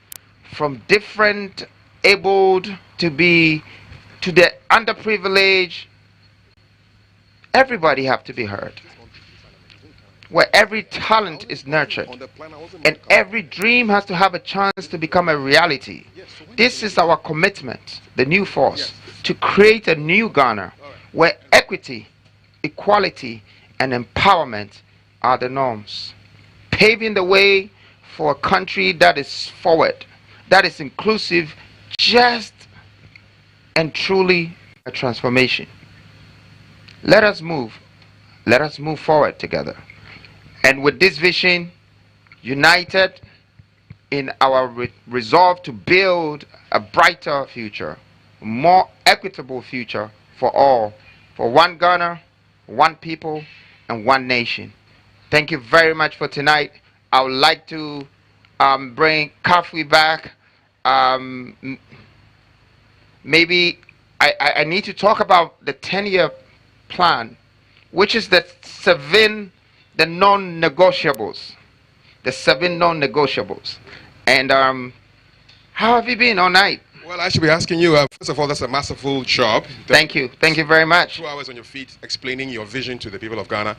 from different abled to the underprivileged, everybody have to be heard. Where every talent is nurtured and every dream has to have a chance to become a reality. This is our commitment, the new force, to create a new Ghana where equity, equality, and empowerment are the norms, paving the way for a country that is forward, that is inclusive, just and truly a transformation. Let us move forward together. And with this vision, united in our resolve to build a brighter future, more equitable future for all, for one Ghana, one people, and one nation. Thank you very much for tonight. I would like to bring Kafui back. Maybe I need to talk about the 10-year plan, which is the non-negotiables. The 7 non-negotiables. And how have you been all night? Well, I should be asking you, first of all, that's a masterful job. Thank you. Thank you very much. 2 hours on your feet explaining your vision to the people of Ghana.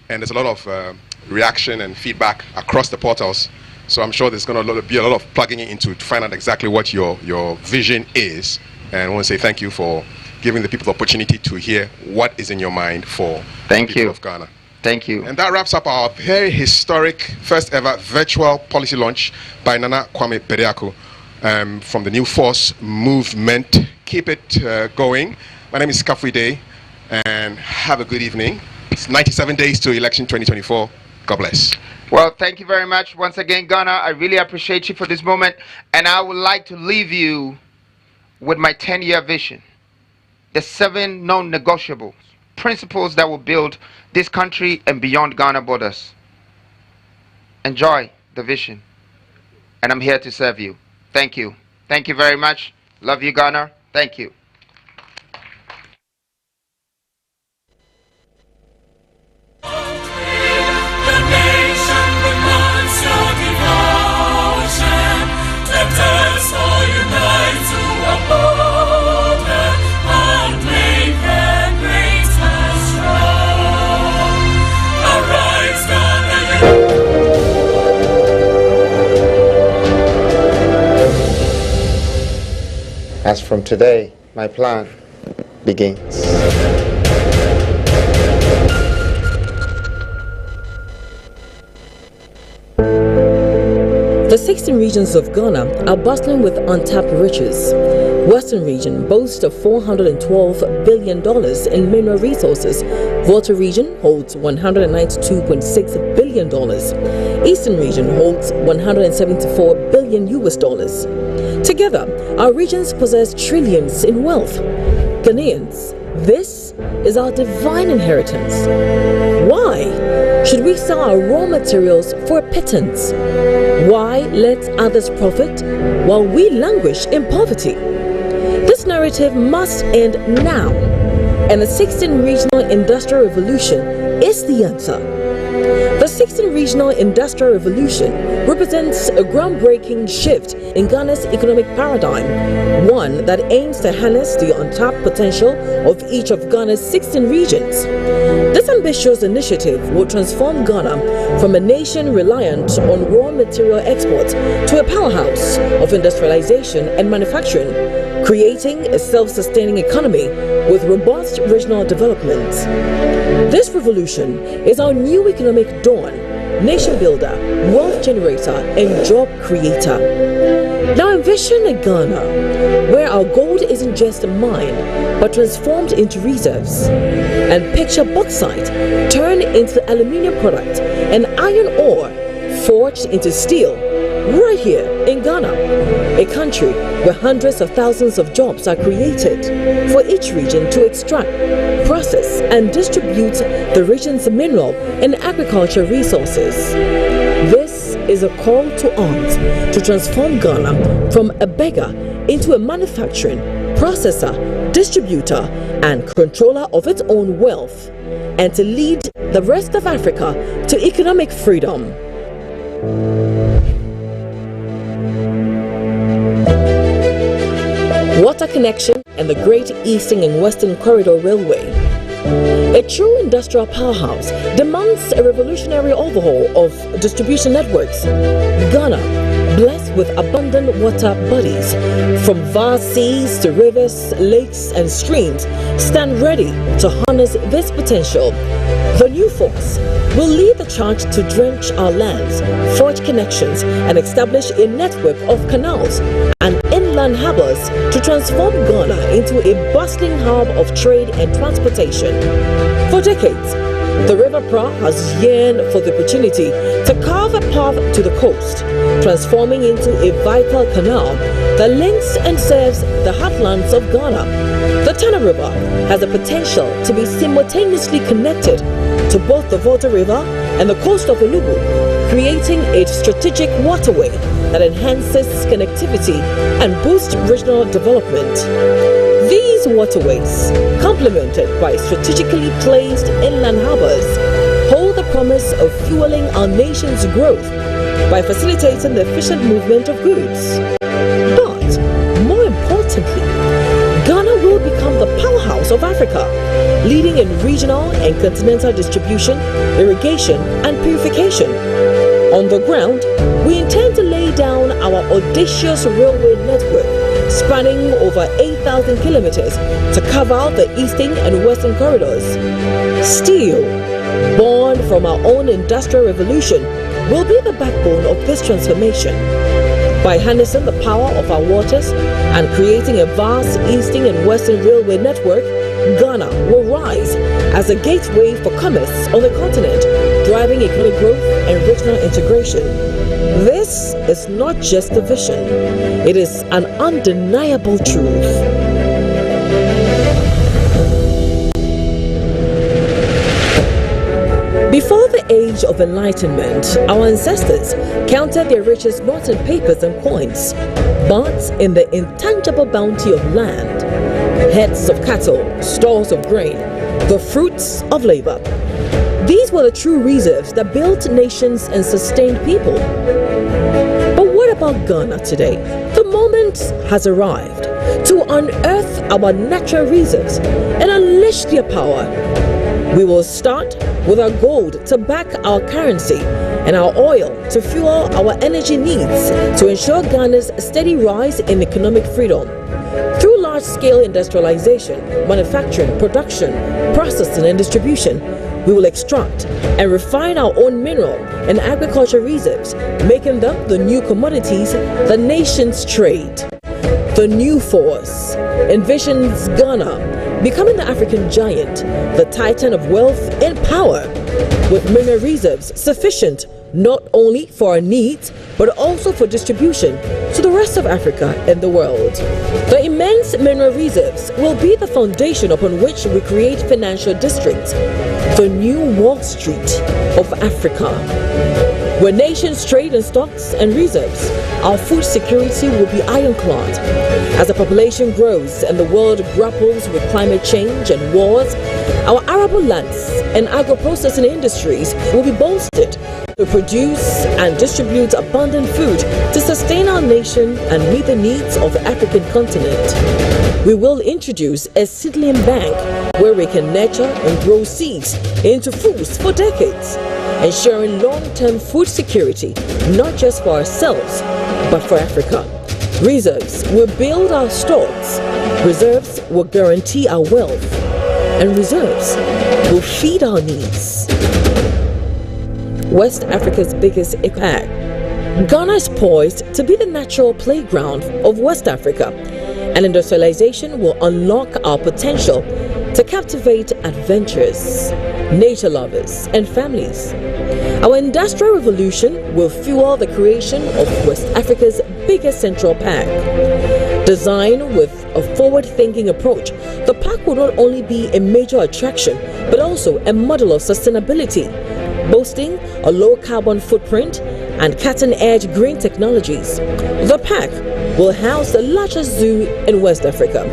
And there's a lot of reaction and feedback across the portals. So I'm sure there's going to be a lot of plugging into to find out exactly what your vision is. And I want to say thank you for giving the people the opportunity to hear what is in your mind for the people of Ghana. Thank you. And that wraps up our very historic first ever virtual policy launch by Nana Kwame Bediako from the New Force Movement. Keep it going. My name is Kafui Day, and have a good evening. It's 97 days to election 2024. God bless. Well, thank you very much once again, Ghana. I really appreciate you for this moment, and I would like to leave you with my 10-year vision. The 7 non-negotiables, principles that will build this country and beyond Ghana borders. Enjoy the vision, and I'm here to serve you. Thank you. Thank you very much. Love you, Ghana. Thank you. As from today, my plan begins. The 16 regions of Ghana are bustling with untapped riches. Western region boasts of $412 billion in mineral resources. Volta region holds $192.6 billion. Eastern region holds $174 billion US. Together, our regions possess trillions in wealth. Ghanaians, this is our divine inheritance. Why should we sell our raw materials for a pittance? Why let others profit while we languish in poverty? This narrative must end now, and the 16th Regional Industrial Revolution is the answer. The 16th Regional Industrial Revolution represents a groundbreaking shift in Ghana's economic paradigm, one that aims to harness the untapped potential of each of Ghana's 16 regions. This ambitious initiative will transform Ghana from a nation reliant on raw material exports to a powerhouse of industrialization and manufacturing, creating a self-sustaining economy with robust regional development. This revolution is our new economic dawn, nation builder, wealth generator, and job creator. Now envision a Ghana where our gold isn't just mined but transformed into reserves, and picture bauxite turned into aluminium product and iron ore forged into steel right here in Ghana, a country where hundreds of thousands of jobs are created for each region to extract, process, and distribute the region's mineral and agriculture resources. This is a call to arms to transform Ghana from a beggar into a manufacturing, processor, distributor, and controller of its own wealth, and to lead the rest of Africa to economic freedom. Water connection and the Great Eastern and Western Corridor Railway. A true industrial powerhouse demands a revolutionary overhaul of distribution networks. Ghana, blessed with abundant water bodies, from vast seas to rivers, lakes, and streams, stand ready to harness this potential. The new force will lead the charge to drench our lands, forge connections, and establish a network of canals and inland harbors to transform Ghana into a bustling hub of trade and transportation. For decades, the River Pra has yearned for the opportunity to carve a path to the coast, transforming into a vital canal that links and serves the heartlands of Ghana. The Tana River has the potential to be simultaneously connected to both the Volta River and the coast of Olugu, creating a strategic waterway that enhances connectivity and boosts regional development. These waterways, complemented by strategically placed inland harbors, hold the promise of fueling our nation's growth by facilitating the efficient movement of goods. But, more importantly, Ghana will become the powerhouse of Africa, leading in regional and continental distribution, irrigation, and purification. On the ground, we intend to lay down our audacious railway network, spanning over 8,000 kilometers to cover the eastern and western corridors. Steel, born from our own industrial revolution, will be the backbone of this transformation. By harnessing the power of our waters and creating a vast eastern and western railway network, Ghana will rise as a gateway for commerce on the continent, driving economic growth and regional integration. This is not just a vision, it is an undeniable truth. Before the age of enlightenment, our ancestors counted their riches not in papers and coins, but in the intangible bounty of land, heads of cattle, stores of grain, the fruits of labor. These were the true reserves that built nations and sustained people. But what about Ghana today? The moment has arrived to unearth our natural reserves and unleash their power. We will start with our gold to back our currency and our oil to fuel our energy needs to ensure Ghana's steady rise in economic freedom. Through large-scale industrialization, manufacturing, production, processing, and distribution, we will extract and refine our own mineral and agriculture reserves, making them the new commodities the nations trade. The new force envisions Ghana becoming the African giant, the titan of wealth and power, with mineral reserves sufficient not only for our needs, but also for distribution to the rest of Africa and the world. The immense mineral reserves will be the foundation upon which we create financial districts, the new Wall Street of Africa. Where nations trade in stocks and reserves, our food security will be ironclad. As the population grows and the world grapples with climate change and wars, our arable lands and agro-processing industries will be bolstered to produce and distribute abundant food to sustain our nation and meet the needs of the African continent. We will introduce a seedling bank where we can nurture and grow seeds into foods for decades, ensuring long-term food security, not just for ourselves, but for Africa. Reserves will build our stocks, reserves will guarantee our wealth, and reserves will feed our needs. West Africa's biggest economy. Ghana is poised to be the natural playground of West Africa, and industrialization will unlock our potential to captivate adventurers, nature lovers, and families. Our industrial revolution will fuel the creation of West Africa's biggest central park. Designed with a forward-thinking approach, the park will not only be a major attraction, but also a model of sustainability, boasting a low carbon footprint and cutting-edge green technologies. The park will house the largest zoo in West Africa,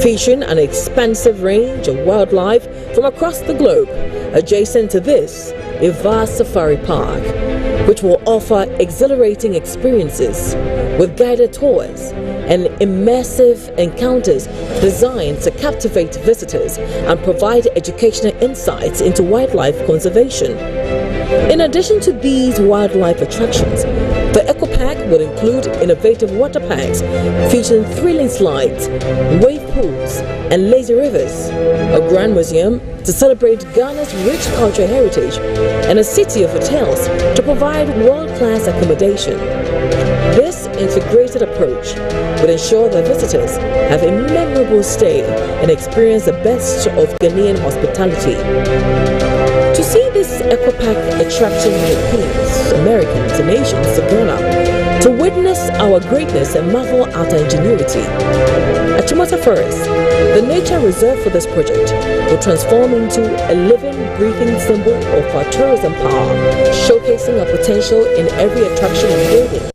featuring an expansive range of wildlife from across the globe. Adjacent to this, a vast safari park, which will offer exhilarating experiences with guided tours and immersive encounters designed to captivate visitors and provide educational insights into wildlife conservation. In addition to these wildlife attractions, the Eco Park will include innovative water parks featuring thrilling slides, wave pools, and lazy rivers, a grand museum to celebrate Ghana's rich cultural heritage, and a city of hotels to provide world-class accommodation. This integrated approach will ensure that visitors have a memorable stay and experience the best of Ghanaian hospitality. To see this Eco Park attracting Europeans, Americans, and Asians to Ghana to witness our greatness and marvel at our ingenuity. At Chimota Forest, the nature reserve for this project will transform into a living, breathing symbol of our tourism power, showcasing our potential in every attraction and building.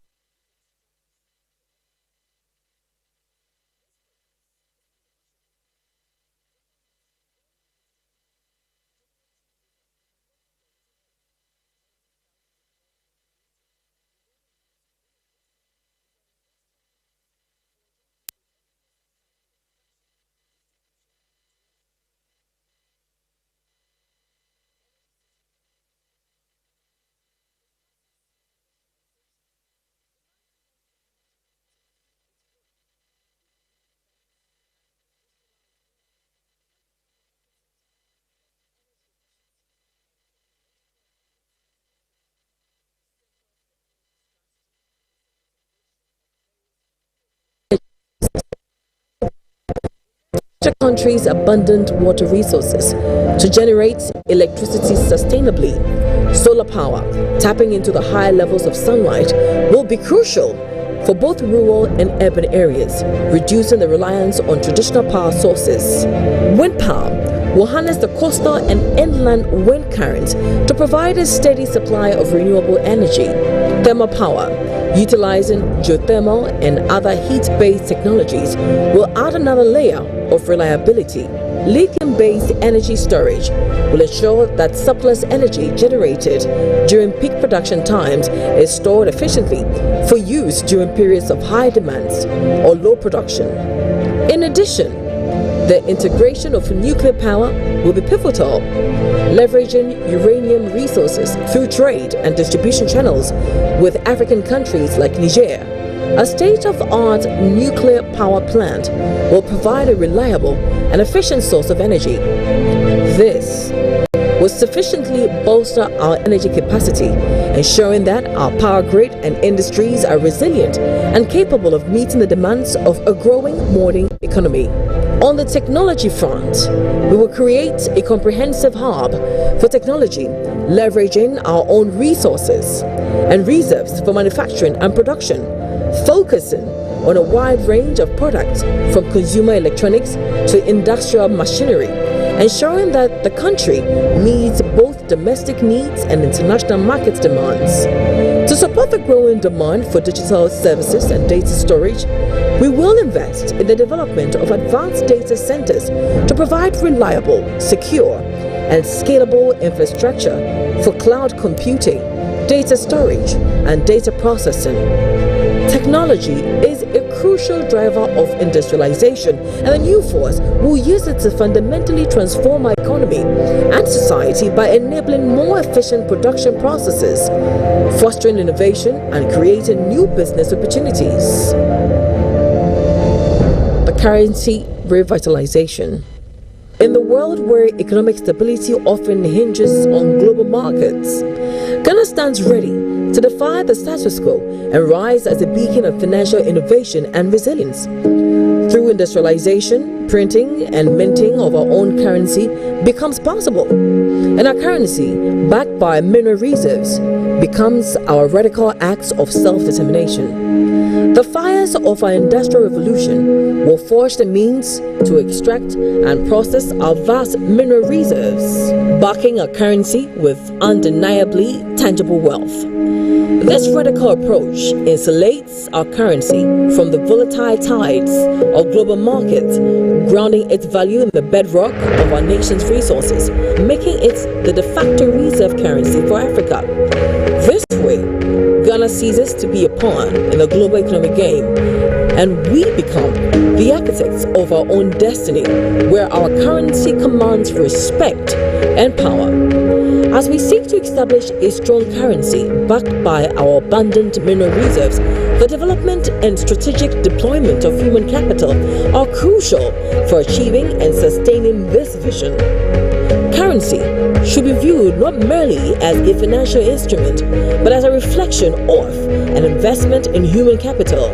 Country's abundant water resources to generate electricity sustainably. Solar power, tapping into the high levels of sunlight, will be crucial for both rural and urban areas, reducing the reliance on traditional power sources. Wind power will harness the coastal and inland wind currents to provide a steady supply of renewable energy. Thermal power, utilizing geothermal and other heat-based technologies, will add another layer of reliability. Lithium-based energy storage will ensure that surplus energy generated during peak production times is stored efficiently for use during periods of high demands or low production. In addition, the integration of nuclear power will be pivotal, leveraging uranium resources through trade and distribution channels with African countries like Niger. A state-of-the-art nuclear power plant will provide a reliable and efficient source of energy. This will sufficiently bolster our energy capacity, ensuring that our power grid and industries are resilient and capable of meeting the demands of a growing modern economy. On the technology front, we will create a comprehensive hub for technology, leveraging our own resources and reserves for manufacturing and production, focusing on a wide range of products from consumer electronics to industrial machinery, ensuring that the country meets both domestic needs and international market demands. To support the growing demand for digital services and data storage, we will invest in the development of advanced data centers to provide reliable, secure, and scalable infrastructure for cloud computing, data storage, and data processing. Technology is a crucial driver of industrialization, and the new force will use it to fundamentally transform our economy and society by enabling more efficient production processes, fostering innovation, and creating new business opportunities. The currency revitalization. In the world where economic stability often hinges on global markets, Ghana stands ready to defy the status quo and rise as a beacon of financial innovation and resilience. Through industrialization, printing and minting of our own currency becomes possible, and our currency, backed by mineral reserves, becomes our radical acts of self-determination. The fires of our industrial revolution will forge the means to extract and process our vast mineral reserves, backing our currency with undeniably tangible wealth. This radical approach insulates our currency from the volatile tides of global markets, grounding its value in the bedrock of our nation's resources, making it the de facto reserve currency for Africa. This way, Ghana ceases to be a pawn in the global economic game, and we become the architects of our own destiny, where our currency commands respect and power. As we seek to establish a strong currency backed by our abundant mineral reserves, the development and strategic deployment of human capital are crucial for achieving and sustaining this vision. Currency should be viewed not merely as a financial instrument, but as a reflection of an investment in human capital.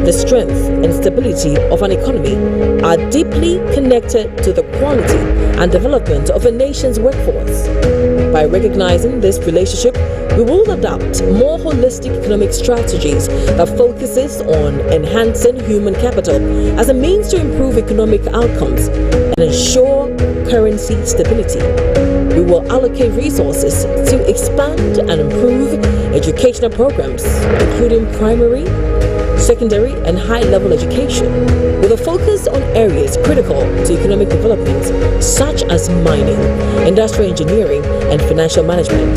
The strength and stability of an economy are deeply connected to the quality and development of a nation's workforce. By recognizing this relationship, we will adopt more holistic economic strategies that focuses on enhancing human capital as a means to improve economic outcomes and ensure currency stability. We will allocate resources to expand and improve educational programs, including primary, secondary, and high-level education, with a focus on areas critical to economic development, such as mining, industrial engineering, and financial management.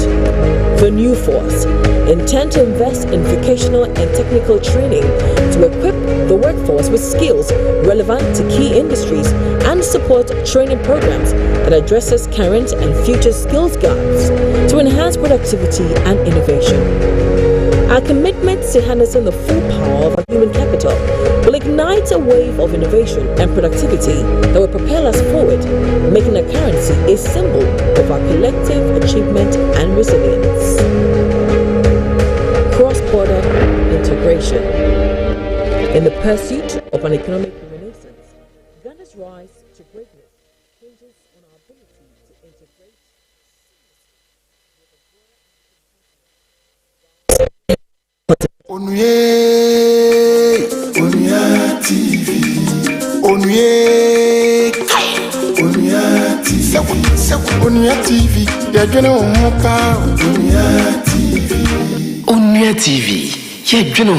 The new force intend to invest in vocational and technical training to equip the workforce with skills relevant to key industries and support training programs that addresses current and future skills gaps to enhance productivity and innovation. Our commitment to harnessing the full power of our human capital will ignite a wave of innovation and productivity that will propel us forward, making our currency a symbol of our collective achievement and resilience. Cross-border integration. In the pursuit of an economic renaissance, Ghana's rise to greatness hinges on our ability to integrate Onua TV, Onua TV, Onua TV, they're gonna Onua TV, you're gonna